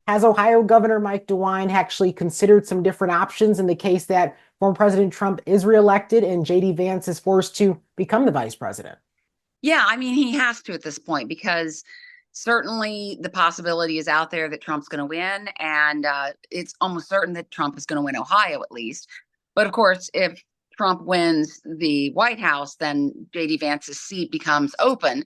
Has Ohio Governor Mike DeWine actually considered some different options in the case that former President Trump is reelected and J.D. Vance is forced to become the vice president? Yeah, I mean, he has to at this point because certainly the possibility is out there that Trump's going to win. And it's almost certain that Trump is going to win Ohio at least. But of course, if Trump wins the White House, then J.D. Vance's seat becomes open.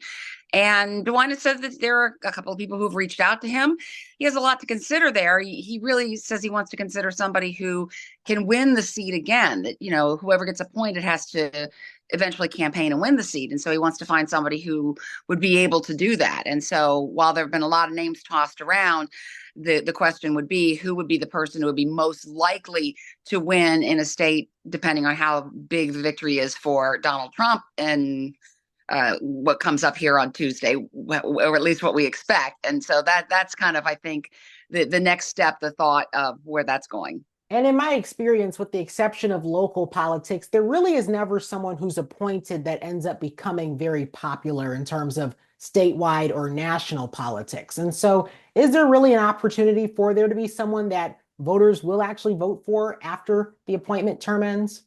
And DeWine has said that there are a couple of people who've reached out to him. He has a lot to consider there. He really says he wants to consider somebody who can win the seat again, that, whoever gets appointed has to eventually campaign and win the seat. And so he wants to find somebody who would be able to do that. And so while there have been a lot of names tossed around, the question would be who would be the person who would be most likely to win in a state, depending on how big the victory is for Donald Trump and what comes up here on Tuesday, or at least what we expect. And so that's kind of, I think, the next step, the thought of where that's going. And in my experience, with the exception of local politics, there really is never someone who's appointed that ends up becoming very popular in terms of statewide or national politics. And so, is there really an opportunity for there to be someone that voters will actually vote for after the appointment term ends?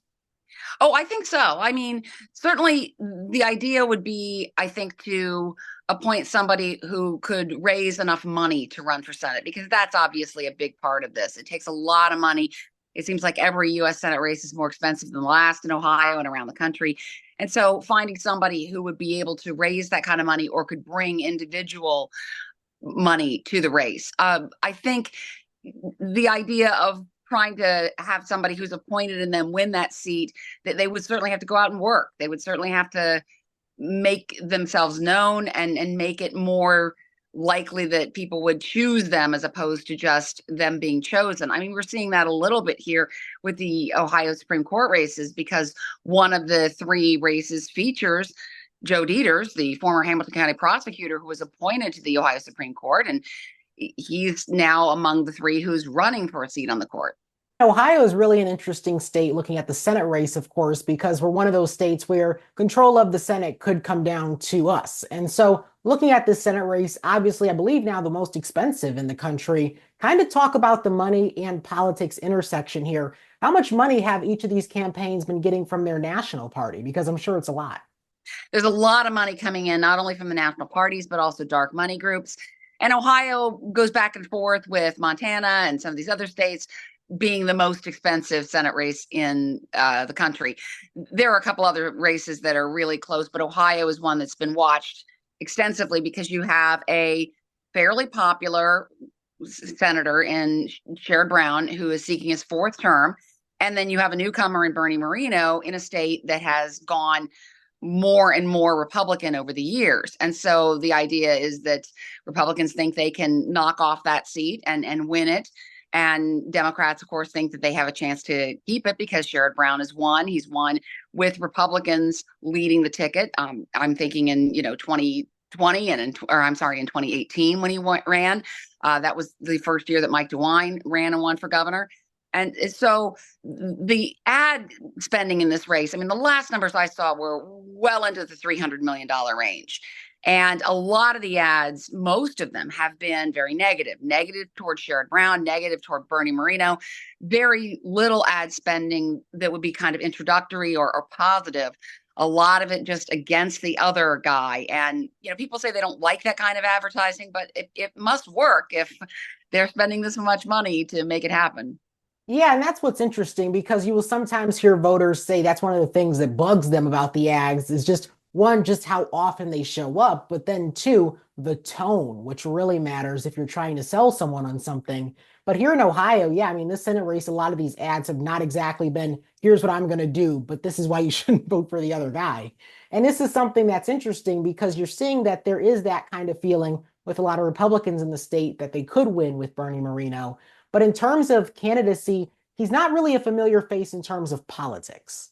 Oh, I think so. I mean, certainly the idea would be, I think, to appoint somebody who could raise enough money to run for Senate, because that's obviously a big part of this. It takes a lot of money. It seems like every U.S. Senate race is more expensive than the last in Ohio and around the country. And so finding somebody who would be able to raise that kind of money or could bring individual money to the race. I think the idea of trying to have somebody who's appointed and then win that seat, that they would certainly have to go out and work. They would certainly have to make themselves known and make it more likely that people would choose them as opposed to just them being chosen. I mean, we're seeing that a little bit here with the Ohio Supreme Court races, because one of the three races features Joe Deters, the former Hamilton County prosecutor who was appointed to the Ohio Supreme Court. And he's now among the three who's running for a seat on the court. Ohio is really an interesting state looking at the Senate race, of course, because we're one of those states where control of the Senate could come down to us. And so, looking at this Senate race, obviously, I believe now the most expensive in the country, kind of talk about the money and politics intersection here. How much money have each of these campaigns been getting from their national party? Because I'm sure it's a lot. There's a lot of money coming in, not only from the national parties, but also dark money groups. And Ohio goes back and forth with Montana and some of these other states being the most expensive Senate race in the country. There are a couple other races that are really close, but Ohio is one that's been watched extensively because you have a fairly popular senator in Sherrod Brown who is seeking his fourth term. And then you have a newcomer in Bernie Moreno in a state that has gone more and more Republican over the years. And so the idea is that Republicans think they can knock off that seat and win it. And Democrats, of course, think that they have a chance to keep it because Sherrod Brown has won. He's won with Republicans leading the ticket. I'm thinking in 2020 and in 2018 when he ran. That was the first year that Mike DeWine ran and won for governor. And so the ad spending in this race, I mean, the last numbers I saw were well into the $300 million range. And a lot of the ads, most of them have been very negative toward Sherrod Brown, negative toward Bernie Moreno, very little ad spending that would be kind of introductory or positive. A lot of it just against the other guy. And, people say they don't like that kind of advertising, but it must work if they're spending this much money to make it happen. Yeah, and that's what's interesting because you will sometimes hear voters say that's one of the things that bugs them about the ads is just one, just how often they show up, but then two, the tone, which really matters if you're trying to sell someone on something. But here in Ohio, yeah, I mean, this Senate race, a lot of these ads have not exactly been, here's what I'm going to do, but this is why you shouldn't vote for the other guy. And this is something that's interesting because you're seeing that there is that kind of feeling with a lot of Republicans in the state that they could win with Bernie Moreno. But in terms of candidacy, he's not really a familiar face in terms of politics.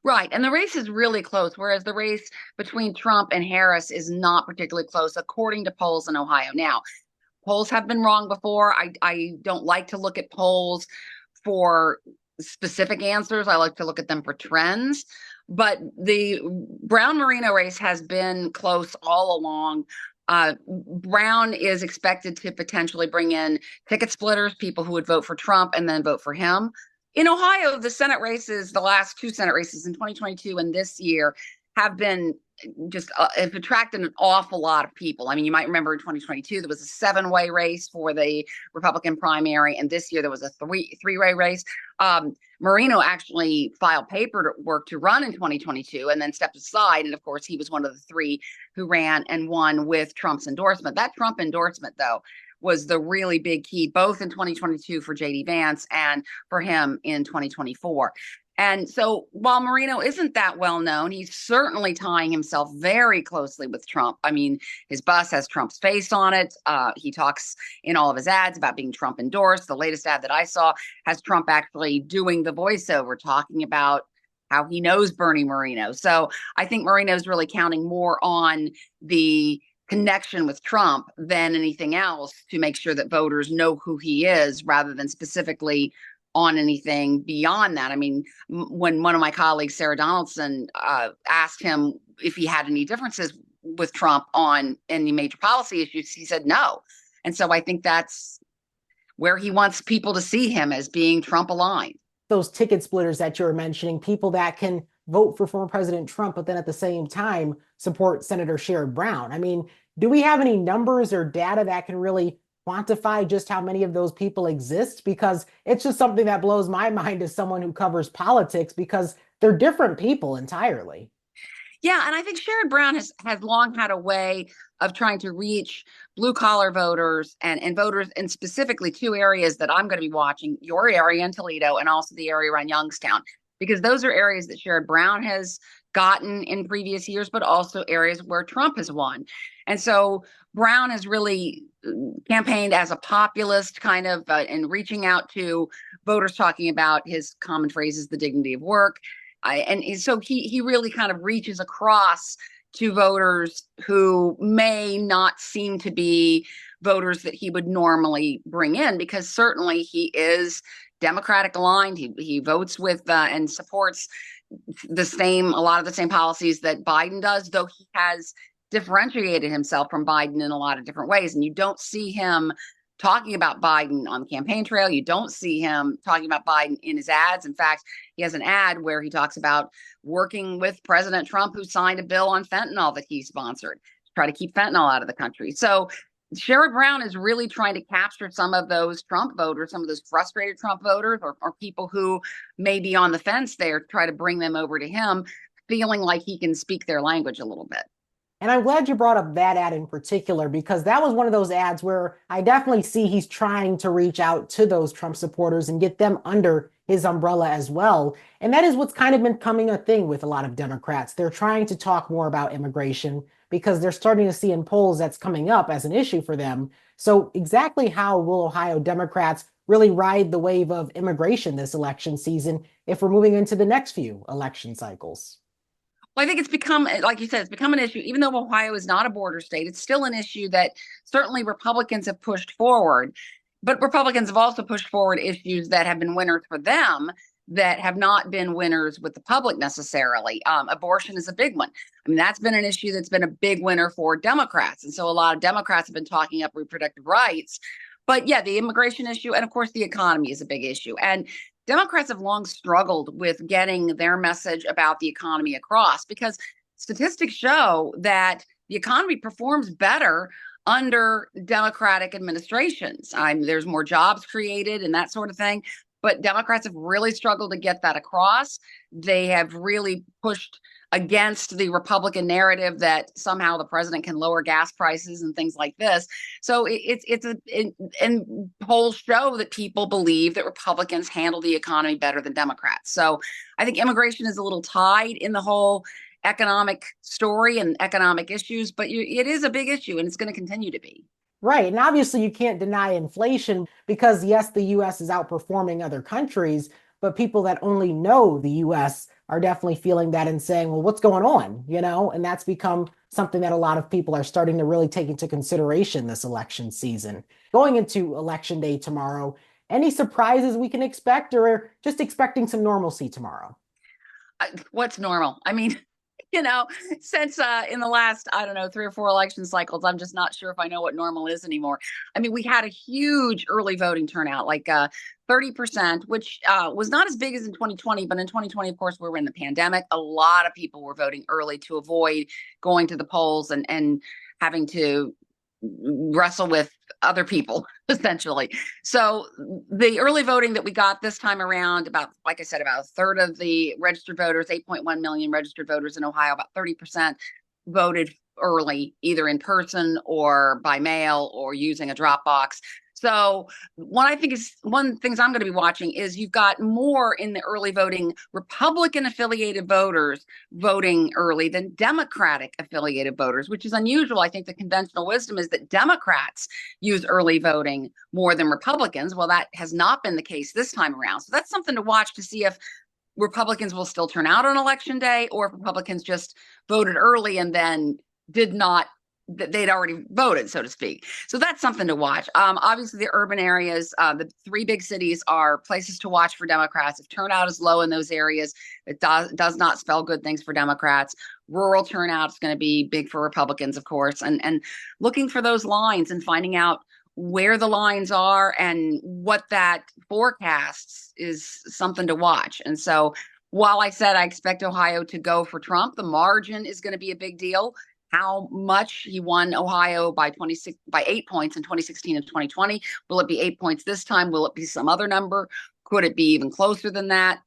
Right. And the race is really close, whereas the race between Trump and Harris is not particularly close, according to polls in Ohio. Now, polls have been wrong before. I don't like to look at polls for specific answers. I like to look at them for trends. But the Brown Moreno race has been close all along. Brown is expected to potentially bring in ticket splitters, people who would vote for Trump and then vote for him. In Ohio, the Senate races, the last two Senate races in 2022 and this year, have been just have attracted an awful lot of people. I mean, you might remember in 2022 there was a 7-way race for the Republican primary, and this year there was a three-way race. Marino actually filed paperwork to run in 2022 and then stepped aside. And of course, he was one of the three who ran and won with Trump's endorsement. That Trump endorsement, though, was the really big key, both in 2022 for J.D. Vance and for him in 2024. And so while Marino isn't that well known, he's certainly tying himself very closely with Trump. I mean, his bus has Trump's face on it. He talks in all of his ads about being Trump endorsed. The latest ad that I saw has Trump actually doing the voiceover, talking about how he knows Bernie Marino. So I think Marino's really counting more on the connection with Trump than anything else to make sure that voters know who he is rather than specifically on anything beyond that. I mean, when one of my colleagues, Sarah Donaldson, asked him if he had any differences with Trump on any major policy issues, he said no. And so I think that's where he wants people to see him, as being Trump aligned. Those ticket splitters that you were mentioning, people that can vote for former President Trump, but then at the same time support Senator Sherrod Brown. I mean, do we have any numbers or data that can really quantify just how many of those people exist? Because it's just something that blows my mind as someone who covers politics, because they're different people entirely. Yeah, and I think Sherrod Brown has long had a way of trying to reach blue collar voters and voters in specifically two areas that I'm going to be watching: your area in Toledo and also the area around Youngstown, because those are areas that Sherrod Brown has gotten in previous years, but also areas where Trump has won. And so Brown has really campaigned as a populist kind of and reaching out to voters, talking about his common phrases, the dignity of work. And so he really kind of reaches across to voters who may not seem to be voters that he would normally bring in, because certainly he is Democratic aligned. He votes with and supports a lot of the same policies that Biden does, though he has differentiated himself from Biden in a lot of different ways. And you don't see him talking about Biden on the campaign trail. You don't see him talking about Biden in his ads. In fact, he has an ad where he talks about working with President Trump, who signed a bill on fentanyl that he sponsored to try to keep fentanyl out of the country. So Sherrod Brown is really trying to capture some of those Trump voters, some of those frustrated Trump voters, or people who may be on the fence there, try to bring them over to him, feeling like he can speak their language a little bit. And I'm glad you brought up that ad in particular, because that was one of those ads where I definitely see he's trying to reach out to those Trump supporters and get them under his umbrella as well. And that is what's kind of becoming a thing with a lot of Democrats. They're trying to talk more about immigration because they're starting to see in polls that's coming up as an issue for them. So exactly how will Ohio Democrats really ride the wave of immigration this election season if we're moving into the next few election cycles? Well, I think it's become, like you said, it's become an issue. Even though Ohio is not a border state, it's still an issue that certainly Republicans have pushed forward. But Republicans have also pushed forward issues that have been winners for them that have not been winners with the public necessarily. Abortion is a big one. I mean, that's been an issue that's been a big winner for Democrats. And so a lot of Democrats have been talking up reproductive rights. But yeah, the immigration issue and of course the economy is a big issue. And Democrats have long struggled with getting their message about the economy across, because statistics show that the economy performs better under Democratic administrations. There's more jobs created and that sort of thing. But Democrats have really struggled to get that across. They have really pushed against the Republican narrative that somehow the president can lower gas prices and things like this. So and polls show that people believe that Republicans handle the economy better than Democrats. So I think immigration is a little tied in the whole economic story and economic issues, but it is a big issue and it's going to continue to be. Right. And obviously, you can't deny inflation because, yes, the US is outperforming other countries, but people that only know the US are definitely feeling that and saying, well, what's going on? And that's become something that a lot of people are starting to really take into consideration this election season. Going into election day tomorrow, any surprises we can expect, or just expecting some normalcy tomorrow? What's normal? I mean, you know, since in the last, I don't know, 3 or 4 election cycles, I'm just not sure if I know what normal is anymore. I mean, we had a huge early voting turnout, like 30%, which was not as big as in 2020, but in 2020, of course, we were in the pandemic. A lot of people were voting early to avoid going to the polls and having to wrestle with other people essentially. So the early voting that we got this time around, about, like I said, about a third of the registered voters, 8.1 million registered voters in Ohio, about 30% voted early, either in person or by mail or using a drop box. So one I think is one of the things I'm going to be watching is you've got more in the early voting Republican affiliated voters voting early than Democratic affiliated voters, which is unusual. I think the conventional wisdom is that Democrats use early voting more than Republicans. Well, that has not been the case this time around. So that's something to watch to see if Republicans will still turn out on election day, or if Republicans just voted early and then did not, they'd already voted, so to speak. So that's something to watch. Obviously, the urban areas, the 3 big cities are places to watch for Democrats. If turnout is low in those areas, it does not spell good things for Democrats. Rural turnout is going to be big for Republicans, of course, and looking for those lines and finding out where the lines are and what that forecasts is something to watch. And so while I said I expect Ohio to go for Trump, the margin is going to be a big deal. How much he won Ohio by 8 points in 2016 and 2020. Will it be 8 points this time? Will it be some other number? Could it be even closer than that?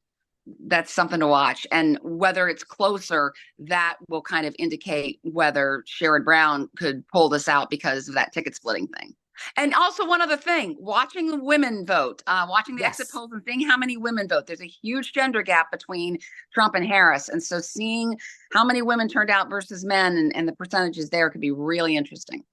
That's something to watch. And whether it's closer, that will kind of indicate whether Sherrod Brown could pull this out because of that ticket splitting thing. And also one other thing, watching the women vote, watching the exit Yes. polls and seeing how many women vote. There's a huge gender gap between Trump and Harris. And so seeing how many women turned out versus men and the percentages there could be really interesting.